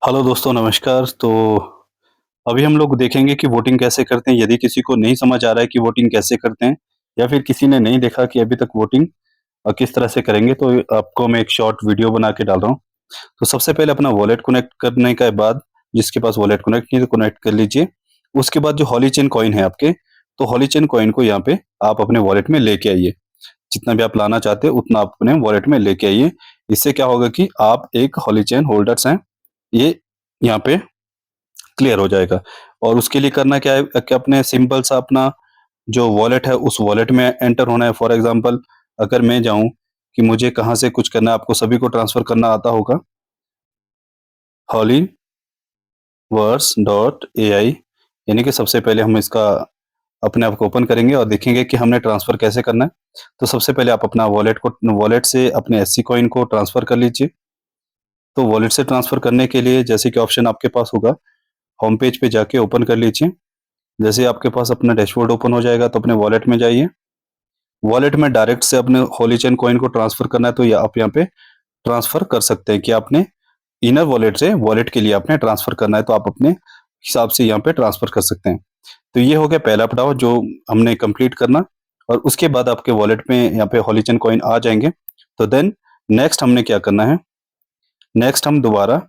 Hello दोस्तों नमस्कार। तो अभी हम लोग देखेंगे कि वोटिंग कैसे करते हैं। यदि किसी को नहीं समझ आ रहा है कि वोटिंग कैसे करते हैं या फिर किसी ने नहीं देखा कि अभी तक वोटिंग किस तरह से करेंगे, तो आपको मैं एक शॉर्ट वीडियो बना के डाल रहा हूँ। तो सबसे पहले अपना वॉलेट कनेक्ट करने के बाद, जिसके पास वॉलेट कनेक्ट नहीं है तो कनेक्ट कर लीजिए। उसके बाद जो हॉली चेन कॉइन है आपके, तो हॉली चेन कॉइन को यहाँ पे आप अपने वॉलेट में लेके आइए। जितना भी आप लाना चाहते हैं उतना आप अपने वॉलेट में लेके आइए। इससे क्या होगा कि आप एक हॉली चेन होल्डर्स हैं, ये यहाँ पे क्लियर हो जाएगा। और उसके लिए करना क्या है कि अपने सिंपल सा अपना जो वॉलेट है उस वॉलेट में एंटर होना है। फॉर एग्जांपल अगर मैं जाऊं कि मुझे कहाँ से कुछ करना है, आपको सभी को ट्रांसफर करना आता होगा। हॉलीवर्स डॉट ए आई, यानी कि सबसे पहले हम इसका अपने आप को ओपन करेंगे और देखेंगे कि हमने ट्रांसफर कैसे करना है। तो सबसे पहले आप अपना वॉलेट से अपने एससी कॉइन को ट्रांसफर कर लीजिए। तो वॉलेट से ट्रांसफर करने के लिए जैसे कि ऑप्शन आपके पास होगा, होम पेज पे जाके ओपन कर लीजिए। जैसे आपके पास अपना डैशबोर्ड ओपन हो जाएगा तो अपने वॉलेट में जाइए। वॉलेट में डायरेक्ट से अपने होली चेन कॉइन को ट्रांसफर करना है तो ये आप यहाँ पे ट्रांसफर कर सकते हैं कि आपने इनर वॉलेट से वॉलेट के लिए आपने ट्रांसफर करना है, तो आप अपने हिसाब से यहाँ पे ट्रांसफर कर सकते हैं। तो ये हो गया पहला पड़ाव जो हमने कंप्लीट करना। और उसके बाद आपके वॉलेट में यहाँ पे होली चेन कॉइन आ जाएंगे। तो देन नेक्स्ट हमने क्या करना है, नेक्स्ट हम दोबारा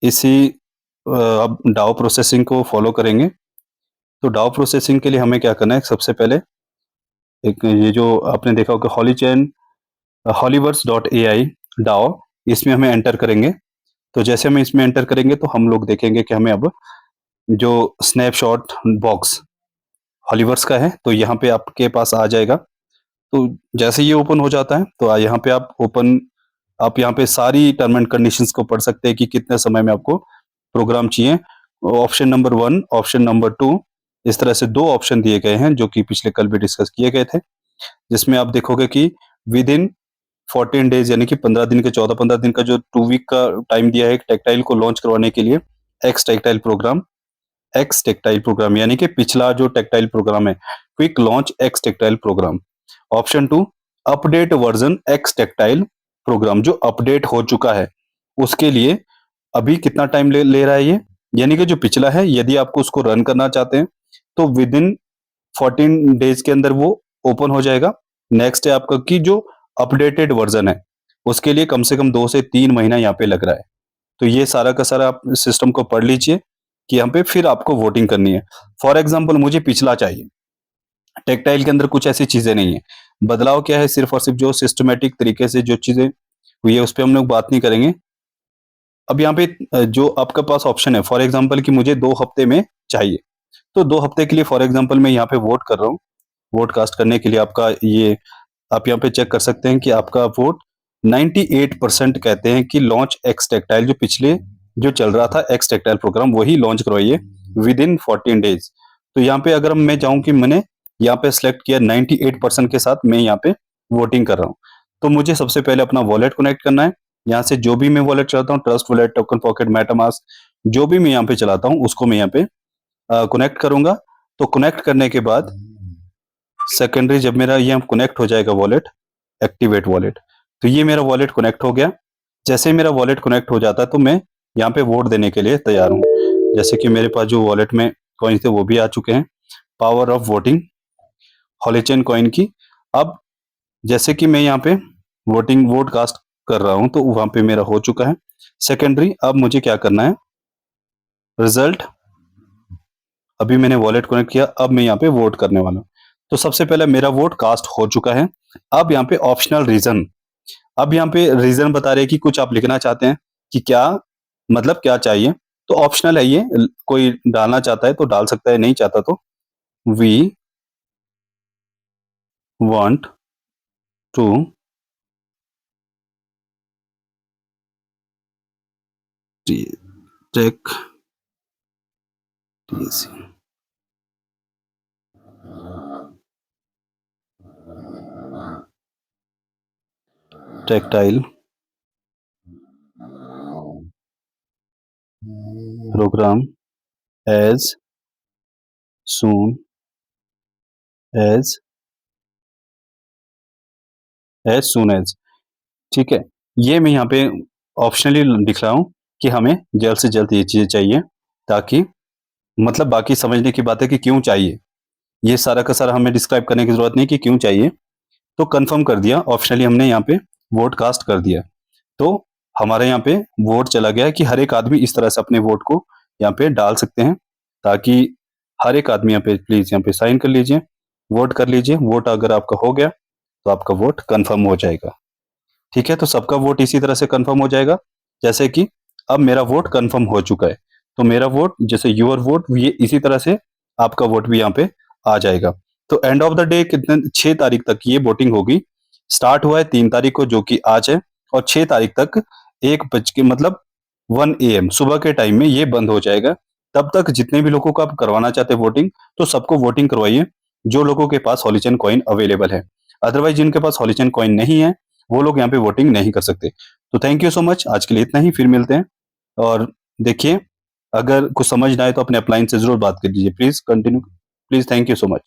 इसी अब डाओ प्रोसेसिंग को फॉलो करेंगे। तो डाओ प्रोसेसिंग के लिए हमें क्या करना है, सबसे पहले एक ये जो आपने देखा होगा हॉली चेन हॉलीवर्स डॉट ए आई डाओ, इसमें हमें एंटर करेंगे। तो जैसे हम इसमें एंटर करेंगे तो हम लोग देखेंगे कि हमें अब जो स्नैपशॉट बॉक्स हॉलीवर्स का है तो यहाँ पे आपके पास आ जाएगा। तो जैसे ये ओपन हो जाता है तो यहाँ पे आप यहाँ पे सारी टर्म एंड कंडीशंस को पढ़ सकते हैं कि कितने समय में आपको प्रोग्राम चाहिए। ऑप्शन नंबर 1, ऑप्शन नंबर 2, इस तरह से दो ऑप्शन दिए गए हैं जो कि पिछले कल भी डिस्कस किए गए थे। जिसमें आप देखोगे कि विद इन 14 डेज, यानी कि 15 दिन के 14-15 दिन का जो 2 वीक का टाइम दिया है एक टेक्टाइल को लॉन्च करवाने के लिए। X textile program, X textile program यानी कि पिछला जो टेक्टाइल प्रोग्राम है, quick launch X textile program. Option 2, update version X textile program, जो अपडेट हो चुका है उसके लिए अभी कितना टाइम ले रहा है ये, यानी कि जो पिछला है यदि आपको उसको रन करना चाहते हैं तो विद इन 14 डेज के अंदर वो ओपन हो जाएगा। नेक्स्ट है आपका कि जो अपडेटेड वर्जन है उसके लिए कम से कम 2 से 3 महीना यहाँ पे लग रहा है। तो ये सारा का सारा आप सिस्टम को पढ़ लीजिए कि यहाँ पे फिर आपको वोटिंग करनी है। फॉर एग्जाम्पल मुझे पिछला चाहिए, टेक्टाइल के अंदर कुछ ऐसी चीजें नहीं है। बदलाव क्या है, सिर्फ और सिर्फ जो सिस्टमेटिक तरीके से जो चीजें हुई है उस पर हम लोग बात नहीं करेंगे। अब यहाँ पे जो आपका पास ऑप्शन है, फॉर एग्जाम्पल कि मुझे 2 हफ्ते में चाहिए, तो 2 हफ्ते के लिए फॉर एग्जाम्पल मैं यहाँ पे वोट कर रहा हूँ। वोट कास्ट करने के लिए आपका ये आप यहाँ पे चेक कर सकते हैं कि आपका वोट 98% कहते हैं कि लॉन्च एक्स टेक्टाइल, जो पिछले जो चल रहा था एक्स टेक्टाइल प्रोग्राम वही लॉन्च करवाइए विद इन 14 डेज। तो यहाँ पे अगर मैं चाहूँ कि मैंने यहाँ पे सेलेक्ट किया 98% के साथ मैं यहाँ पे वोटिंग कर रहा हूँ, तो मुझे सबसे पहले अपना वॉलेट कनेक्ट करना है। यहाँ से जो भी मैं वॉलेट चलाता हूँ, trust wallet, token pocket, MetaMask, जो भी मैं यहाँ पे चलाता हूँ उसको मैं यहाँ पे कनेक्ट करूंगा। तो कनेक्ट करने के बाद सेकेंडरी जब मेरा ये कनेक्ट हो जाएगा वॉलेट, एक्टिवेट वॉलेट, तो ये मेरा वॉलेट कनेक्ट हो गया। जैसे ही मेरा वॉलेट कनेक्ट हो जाता है तो मैं यहाँ पे वोट देने के लिए तैयार हूँ। जैसे कि मेरे पास जो वॉलेट में कॉइन थे वो भी आ चुके हैं। पावर ऑफ वोटिंग हॉलीचेन कॉइन की। अब जैसे कि मैं यहाँ पे वोट कास्ट कर रहा हूँ तो वहां पे मेरा हो चुका है सेकेंडरी। अब मुझे क्या करना है, रिजल्ट, अभी मैंने वॉलेट कनेक्ट किया, अब मैं यहाँ पे वोट करने वाला हूँ। तो सबसे पहले मेरा वोट कास्ट हो चुका है। अब यहाँ पे ऑप्शनल रीजन, अब यहाँ पे रीजन बता रहे हैं कि कुछ आप लिखना चाहते हैं कि क्या मतलब क्या चाहिए। तो ऑप्शनल है ये, कोई डालना चाहता है तो डाल सकता है, नहीं चाहता तो we want to take textile program as soon as soon as. ठीक है, ये मैं यहाँ पे ऑप्शनली लिख रहा हूँ कि हमें जल्द से जल्द ये चीज़ें चाहिए, ताकि मतलब बाकी समझने की बात है कि क्यों चाहिए। ये सारा का सारा हमें डिस्क्राइब करने की ज़रूरत नहीं कि क्यों चाहिए। तो कन्फर्म कर दिया, ऑप्शनली हमने यहाँ पे वोट कास्ट कर दिया। तो हमारे यहाँ पे वोट चला गया है कि हर एक आदमी इस तरह से अपने वोट को यहाँ पे डाल सकते हैं, ताकि हर एक आदमी यहाँ पे प्लीज़ यहाँ पे साइन कर लीजिए, वोट कर लीजिए। वोट अगर आपका हो गया, तो आपका वोट कन्फर्म हो जाएगा। ठीक है? तो सबका वोट इसी तरह से कन्फर्म हो जाएगा, जैसे कि अब मेरा वोट कन्फर्म हो चुका है। तो मेरा वोट जैसे योर वोट ये इसी तरह से आपका वोट भी यहाँ पे आ जाएगा। तो एंड ऑफ द डे कितने 6 तारीख तक ये वोटिंग होगी। स्टार्ट हुआ है 3 तारीख को जो कि आज है, और 6 तारीख तक 1 बज के मतलब 1 एएम सुबह के टाइम में ये बंद हो जाएगा। तब तक जितने भी लोगों को आप करवाना चाहते हैं वोटिंग, तो सबको वोटिंग करवाइए, जो लोगों के पास हॉलीचैन कॉइन अवेलेबल है। अदरवाइज़ जिनके पास हॉलीचैन कॉइन नहीं है, वो लोग यहाँ पे वोटिंग नहीं कर सकते। तो थैंक यू सो मच, आज के लिए इतना ही, फिर मिलते हैं। और देखिए, अगर कुछ समझ ना आए तो अपने अपलाइन से ज़रूर बात कर लीजिए। Please continue, please, thank you so much.